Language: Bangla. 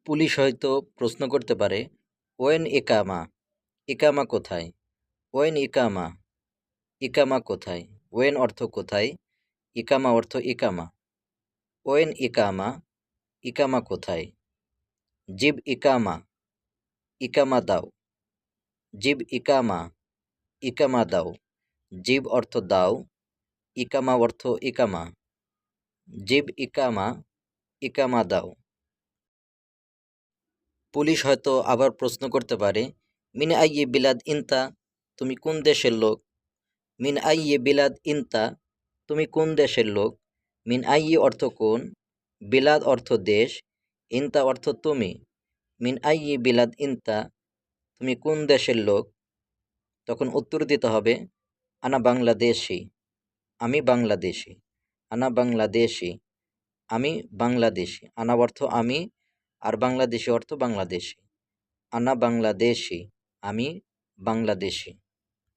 পুলিশ হয়তো প্রশ্ন করতে পারে, ওয়েন ইকামা, ইকামা কোথায়? ওয়েন ইকামা, ইকামা কোথায়? ওয়েন অর্থ কোথায়, ইকামা অর্থ ইকামা। ওয়েন ইকামা, ইকামা কোথায়? জিব ইকামা, ইকামা দাও। জিব ইকামা, ইকামা দাও। জিব অর্থ দাও, ইকামা অর্থ ইকামা। জিব ইকামা, ইকামা দাও। পুলিশ হয়তো আবার প্রশ্ন করতে পারে, মিন আইয়ে বিলাদ ইনতা, তুমি কোন দেশের লোক? মিন আইয়ে বিলাদ ইনতা, তুমি কোন দেশের লোক? মিন আইয়ে অর্থ কোন, বিলাদ অর্থ দেশ, ইনতা অর্থ তুমি। মিন আইয়ে বিলাদ ইনতা, তুমি কোন দেশের লোক? তখন উত্তর দিতে হবে, আনা বাংলাদেশি, আমি বাংলাদেশি। আনা বাংলাদেশি, আমি বাংলাদেশি। আনা অর্থ আমি, আর বাংলাদেশি অর্থ বাংলাদেশি। আনা বাংলাদেশি, আমি বাংলাদেশি।